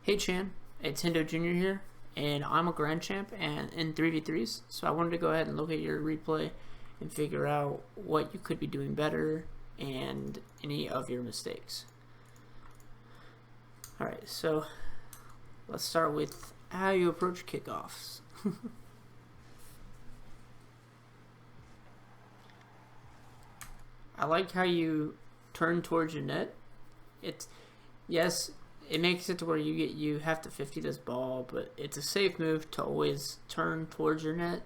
Hey Chan, it's Hendojr Jr. here, and I'm a Grand Champ and in 3v3s, so I wanted to go ahead and look at your replay and figure out what you could be doing better and any of your mistakes. Alright, so let's start with how you approach kickoffs. I like how you turn towards your net. Yes, it makes it to where you have to 50 this ball, but it's a safe move to always turn towards your net,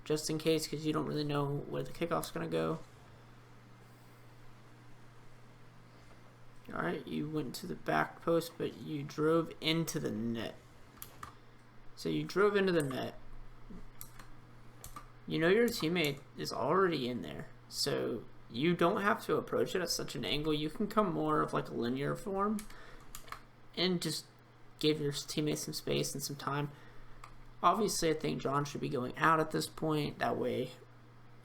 just in case, because you don't really know where the kickoff's gonna go. Alright, you went to the back post, but you drove into the net. So you drove into the net. You know your teammate is already in there, so you don't have to approach it at such an angle. You can come more of like a linear form and just give your teammates some space and some time. Obviously, I think John should be going out at this point. That way,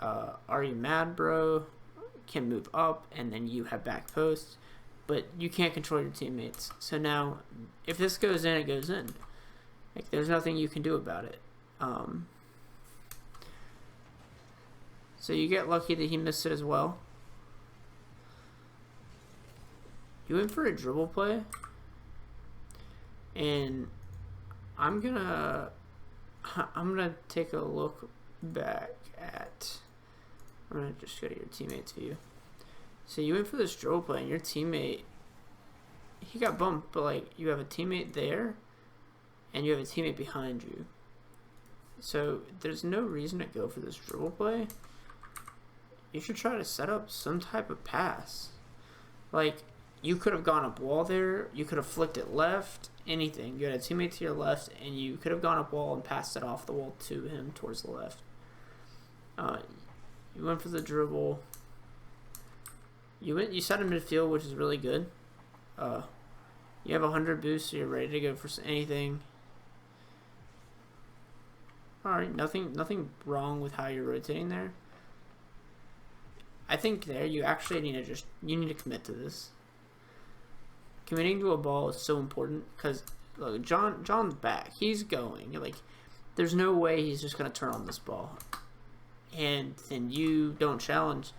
Are You Mad Bro can move up, and then you have back posts. But you can't control your teammates. So now, if this goes in, it goes in. Like, there's nothing you can do about it. So you get lucky that he missed it as well. You went for a dribble play. And I'm gonna take a look back at, I'm gonna just go to your teammate's view. So you went for this dribble play and your teammate, he got bumped, but like you have a teammate there and you have a teammate behind you. So there's no reason to go for this dribble play. You should try to set up some type of pass. Like, you could have gone up wall there, you could have flicked it left, anything. You had a teammate to your left, and you could have gone up wall and passed it off the wall to him towards the left. You went for the dribble. You set in midfield, which is really good. You have 100 boost, so you're ready to go for anything. Alright, nothing wrong with how you're rotating there. I think there you actually need to commit to this. Committing to a ball is so important because look, John's back. He's going. Like, there's no way he's just gonna turn on this ball, and then you don't challenge,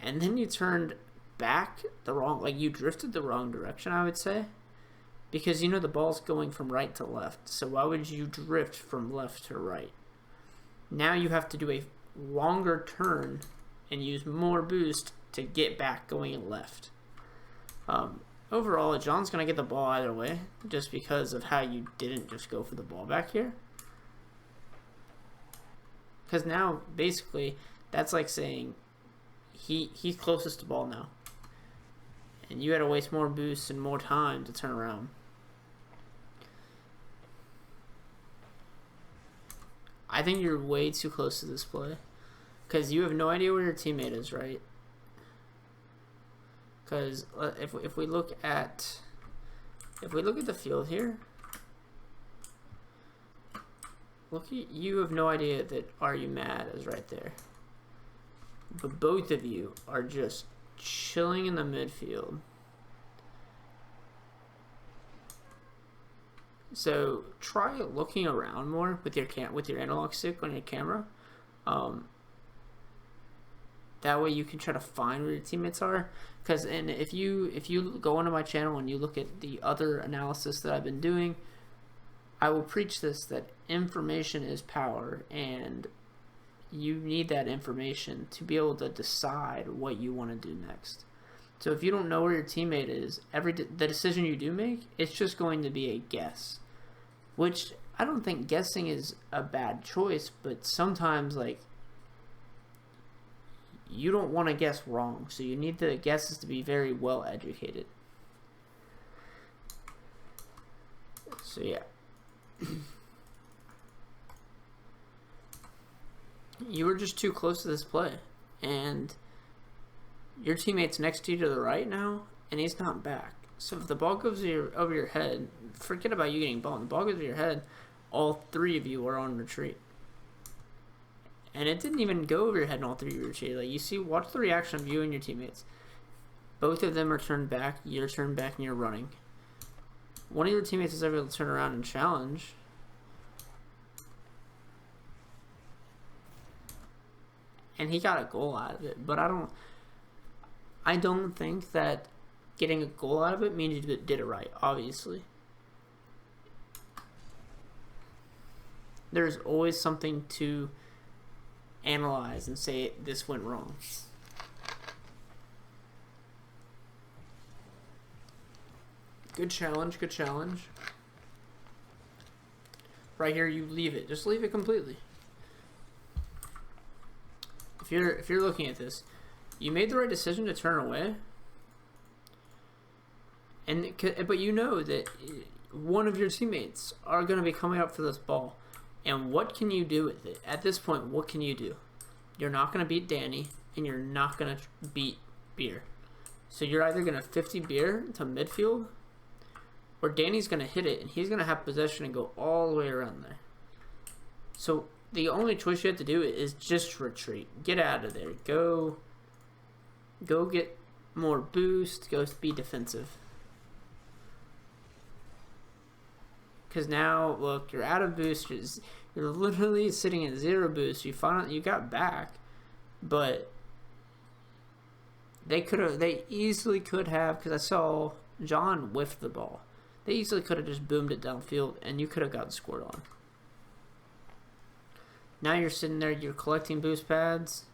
and then you turned back you drifted the wrong direction, I would say, because you know the ball's going from right to left. So why would you drift from left to right? Now you have to do a longer turn and use more boost to get back going left. Overall, John's going to get the ball either way, just because of how you didn't just go for the ball back here. Because now, basically, that's like saying he's closest to ball now. And you had to waste more boosts and more time to turn around. I think you're way too close to this play. Because you have no idea where your teammate is, right? Because if we look at the field here, you have no idea that Are You Mad is right there. But both of you are just chilling in the midfield. So try looking around more with your analog stick on your camera. That way you can try to find where your teammates are. And if you go onto my channel and you look at the other analysis that I've been doing, I will preach this, that information is power, and you need that information to be able to decide what you want to do next. So if you don't know where your teammate is, the decision you do make, it's just going to be a guess. Which I don't think guessing is a bad choice, but sometimes like you don't want to guess wrong, so you need the guesses to be very well educated. So yeah. You were just too close to this play, and your teammate's next to you to the right now, and he's not back. So if the ball goes over your head, forget about you getting ball. The ball goes over your head, all three of you are on retreat. And it didn't even go over your head in all three of your retreat. Like, you see, watch the reaction of you and your teammates. Both of them are turned back, you're turned back, and you're running. one of your teammates is able to turn around and challenge. And he got a goal out of it, but I don't think that getting a goal out of it means you did it right, obviously. There's always something to analyze and say this went wrong. Good challenge, good challenge. Right here, you leave it. Just leave it completely. If you're looking at this, you made the right decision to turn away. But you know that one of your teammates are going to be coming up for this ball. And what can you do with it? At this point, what can you do? You're not going to beat Danny, and you're not going to beat Beer. So you're either going to 50 Beer to midfield, or Danny's going to hit it, and he's going to have possession and go all the way around there. So the only choice you have to do is just retreat. Get out of there. Go get more boost. Go be defensive. Because now, look, you're out of boosters. You're literally sitting at 0 boost. You got back, but they easily could have, because I saw John whiff the ball. They easily could have just boomed it downfield, and you could have gotten scored on. Now you're sitting there, you're collecting boost pads,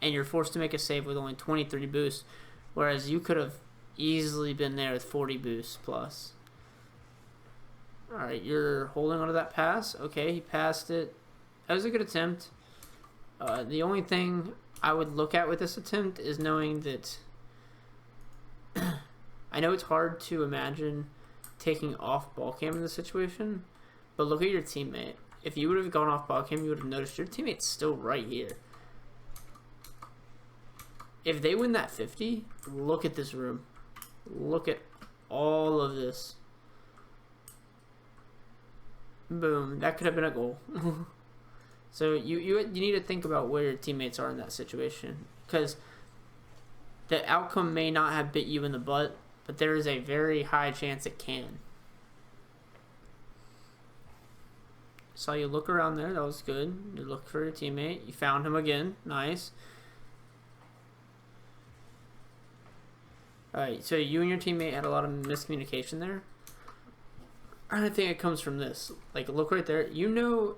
and you're forced to make a save with only 23 boosts, whereas you could have easily been there with 40 boosts plus. Alright, you're holding onto that pass. Okay, he passed it. That was a good attempt. The only thing I would look at with this attempt is knowing that I know it's hard to imagine taking off ball cam in this situation, but look at your teammate. If you would have gone off ball cam, you would have noticed your teammate's still right here. If they win that 50, look at this room. Look at all of this. Boom, that could have been a goal. So you need to think about where your teammates are in that situation, because the outcome may not have bit you in the butt, but there is a very high chance it can. Saw you look around there, that was good. You looked for your teammate, you found him again, nice. Alright, so you and your teammate had a lot of miscommunication there. I think it comes from this. Like, look right there. You know,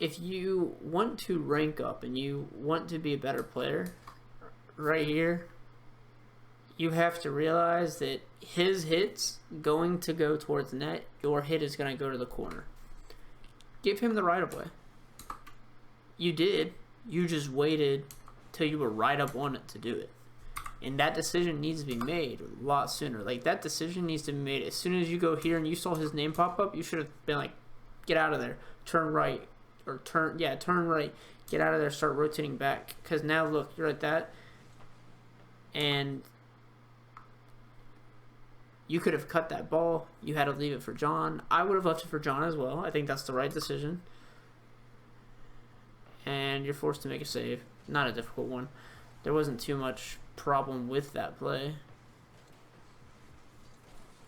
if you want to rank up and you want to be a better player, right here, you have to realize that his hit's going to go towards the net. Your hit is going to go to the corner. Give him the right of way. You did. You just waited till you were right up on it to do it. And that decision needs to be made a lot sooner. Like, that decision needs to be made as soon as you go here and you saw his name pop up. You should have been like, get out of there, turn right, or turn right, get out of there, start rotating back. Because now look, you're at that, and you could have cut that ball. You had to leave it for John. I would have left it for John as well. I think that's the right decision. And you're forced to make a save. Not a difficult one. There wasn't too much problem with that play.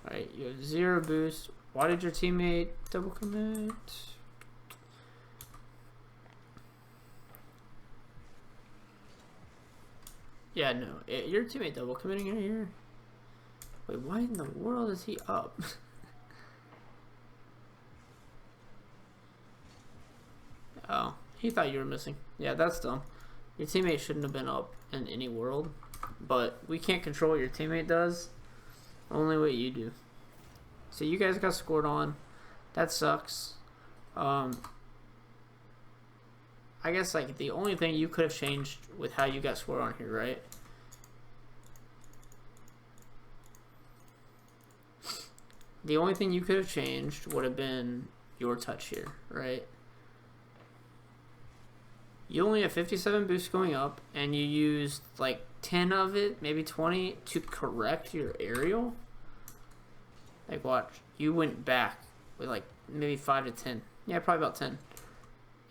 Alright, you have 0 boost. Why did your teammate double commit? Yeah, no. Your teammate double committing right here? Wait, why in the world is he up? Oh, he thought you were missing. Yeah, that's dumb. Your teammate shouldn't have been up in any world. But we can't control what your teammate does. Only what you do. So you guys got scored on. That sucks. I guess like the only thing you could have changed with how you got scored on here, right? The only thing you could have changed would have been your touch here, right? You only have 57 boosts going up, and you used like 10 of it, maybe 20, to correct your aerial. Like, watch. You went back with like maybe 5 to 10. Yeah, probably about 10.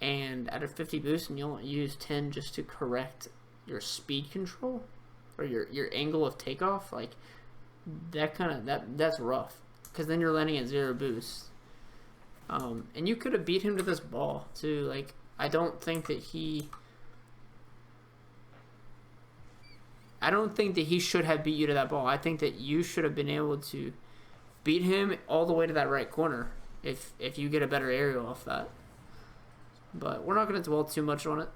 And out of 50 boosts, and you only use 10 just to correct your speed control or your angle of takeoff. Like, that's rough, because then you're landing at 0 boost. And you could have beat him to this ball too. Like, I don't think that he should have beat you to that ball. I think that you should have been able to beat him all the way to that right corner if you get a better aerial off that. But we're not going to dwell too much on it.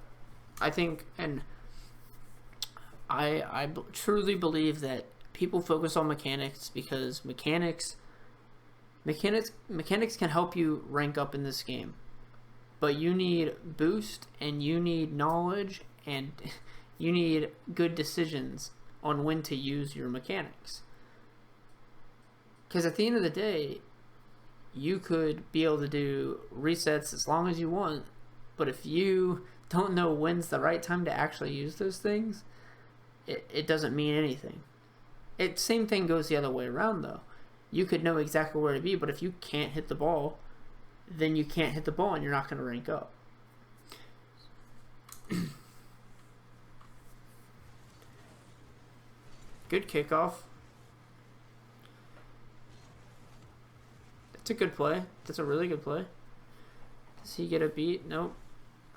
I think, and I truly believe that people focus on mechanics because mechanics can help you rank up in this game. But you need boost, and you need knowledge, and you need good decisions on when to use your mechanics. Because at the end of the day, you could be able to do resets as long as you want, but if you don't know when's the right time to actually use those things, it doesn't mean anything. Same thing goes the other way around, though. You could know exactly where to be, but if you can't hit the ball, then you can't hit the ball and you're not going to rank up. Good kickoff. That's a good play. That's a really good play. Does he get a beat? Nope.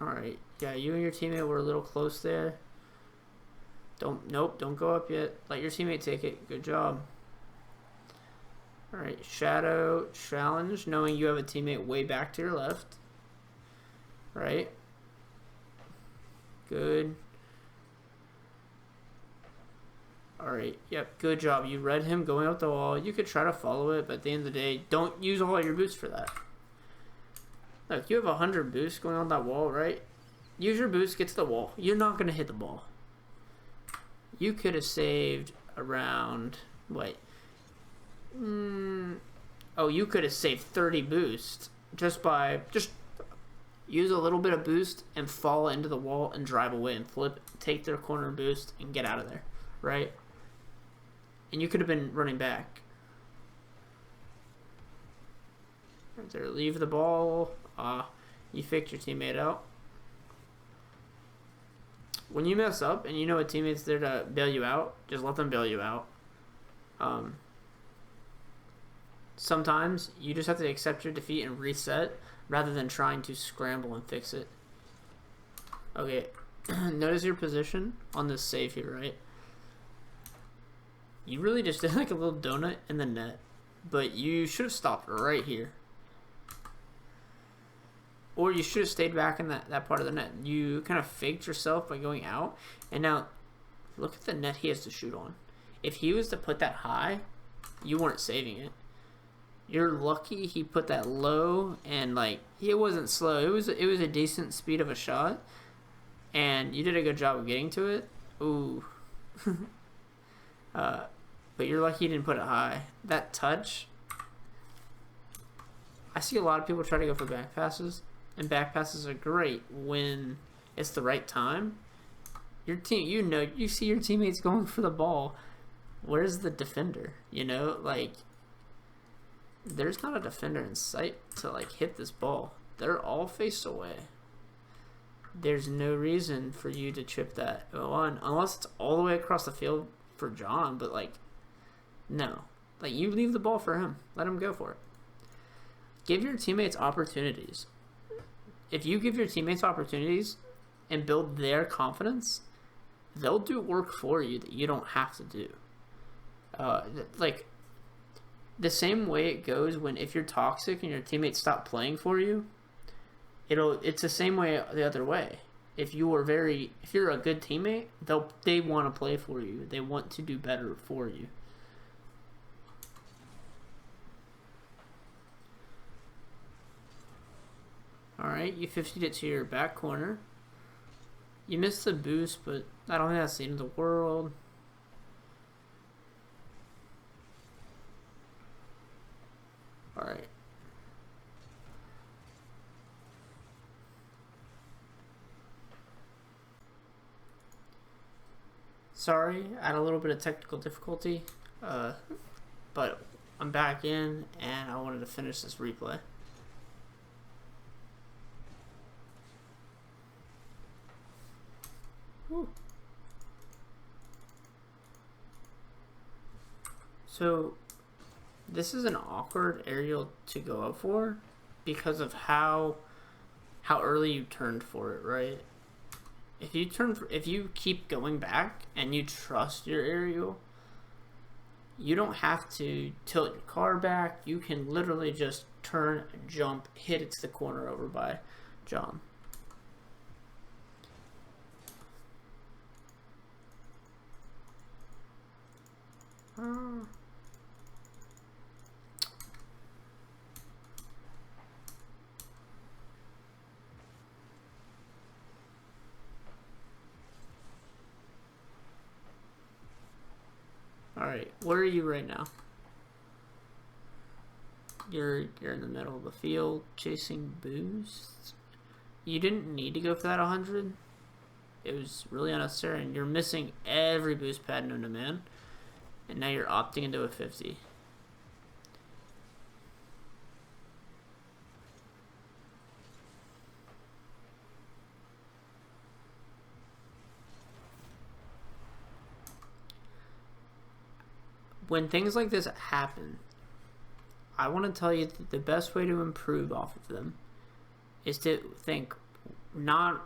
Alright. Yeah, you and your teammate were a little close there. Nope, don't go up yet. Let your teammate take it. Good job. Alright, shadow challenge, knowing you have a teammate way back to your left. Right? Good. Alright, yep, good job. You read him going up the wall. You could try to follow it, but at the end of the day, don't use all your boosts for that. Look, you have 100 boosts going on that wall, right? Use your boost, get to the wall. You're not going to hit the ball. You could have saved around, wait. Oh, you could have saved 30 boost just use a little bit of boost and fall into the wall and drive away and flip, take their corner boost and get out of there, right? And you could have been running back. Right there, leave the ball. You faked your teammate out. When you mess up and you know a teammate's there to bail you out, just let them bail you out. Sometimes you just have to accept your defeat and reset rather than trying to scramble and fix it. Okay, notice your position on this save here, right? You really just did like a little donut in the net, but you should have stopped right here. Or you should have stayed back in that part of the net. You kind of faked yourself by going out, and now look at the net he has to shoot on. If he was to put that high, you weren't saving it. You're lucky he put that low, and like it wasn't slow. It was a decent speed of a shot, and you did a good job of getting to it. Ooh. But you're lucky you didn't put it high. That touch. I see a lot of people try to go for back passes, and back passes are great when it's the right time. Your team, you see your teammates going for the ball. Where's the defender? You know, like there's not a defender in sight to like hit this ball. They're all faced away. There's no reason for you to chip that on unless it's all the way across the field for John, but like no. Like you leave the ball for him. Let him go for it. Give your teammates opportunities. If you give your teammates opportunities and build their confidence, they'll do work for you that you don't have to do. Like the same way it goes when if you're toxic and your teammates stop playing for you, it's the same way the other way. If you're a good teammate, they want to play for you. They want to do better for you. Alright, you 50'd it to your back corner. You missed the boost, but I don't think that's the end of the world. Alright. Sorry, I had a little bit of technical difficulty, but I'm back in and I wanted to finish this replay. Whew. So this is an awkward aerial to go up for because of how early you turned for it, right? If you keep going back and you trust your aerial, you don't have to tilt your car back. You can literally just turn, jump, hit it to the corner over by John. Alright, where are you right now? You're in the middle of the field chasing boosts. You didn't need to go for that 100. It was really unnecessary, and you're missing every boost pad known to man. And now you're opting into a 50. When things like this happen, I want to tell you that the best way to improve off of them is to think not,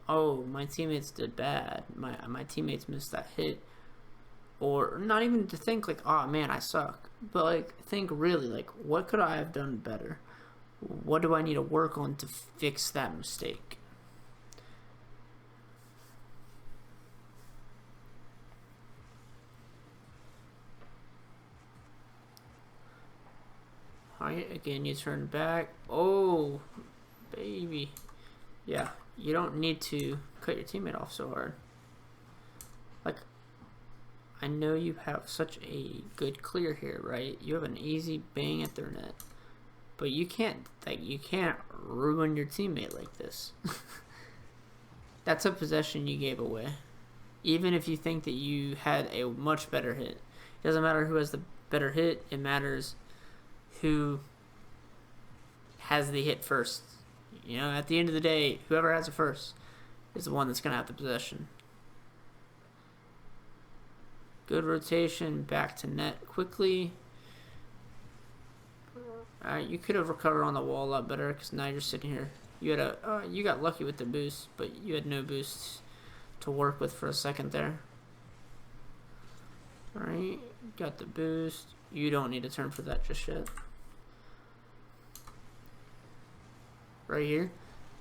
oh, my teammates did bad, my teammates missed that hit, or not even to think like, oh man, I suck, but like think really like, what could I have done better? What do I need to work on to fix that mistake? Alright, again, you turn back. Oh, baby. Yeah, you don't need to cut your teammate off so hard. Like, I know you have such a good clear here, right? You have an easy bang at their net. But you can't ruin your teammate like this. That's a possession you gave away. Even if you think that you had a much better hit. It doesn't matter who has the better hit, it matters who has the hit first. You know, at the end of the day, whoever has it first is the one that's going to have the possession. Good rotation, back to net quickly. Alright, you could have recovered on the wall a lot better because now you're sitting here. You got lucky with the boost, but you had no boosts to work with for a second there. Alright, got the boost. You don't need to turn for that just yet. Right here,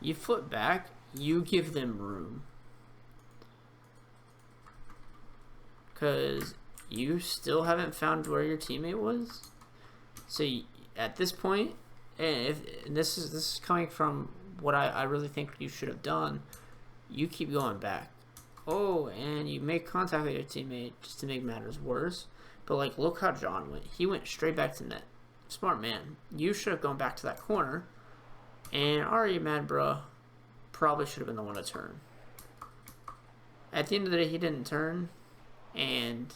you flip back, you give them room. Because you still haven't found where your teammate was. So at this point, and this is coming from what I really think you should have done, you keep going back. Oh, and you make contact with your teammate just to make matters worse. But like, look how John went. He went straight back to net. Smart man. You should have gone back to that corner. And are you mad, bro? Probably should have been the one to turn. At the end of the day, he didn't turn. And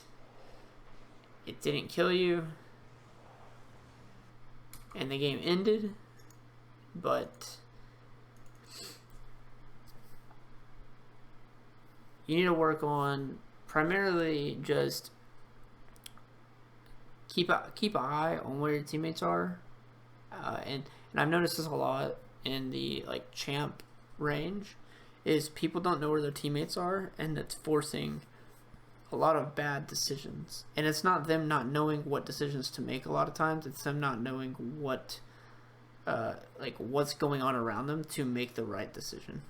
it didn't kill you. And the game ended. But you need to work on primarily just keep an eye on where your teammates are, and I've noticed this a lot in the like champ range, is people don't know where their teammates are, and it's forcing a lot of bad decisions. And it's not them not knowing what decisions to make a lot of times, it's them not knowing what like what's going on around them to make the right decision.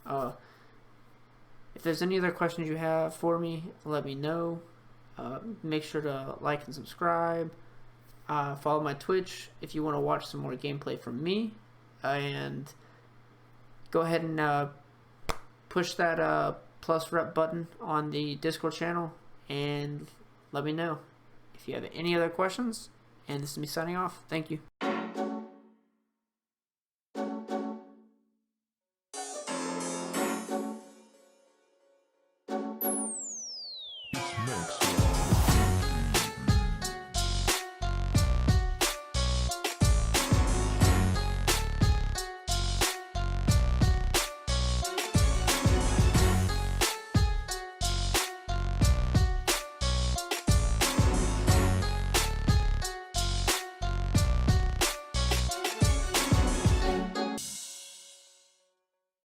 If there's any other questions you have for me, let me know. Make sure to like and subscribe. Follow my Twitch if you want to watch some more gameplay from me. And go ahead and push that plus rep button on the Discord channel and let me know if you have any other questions. And this is me signing off. Thank you. Mix.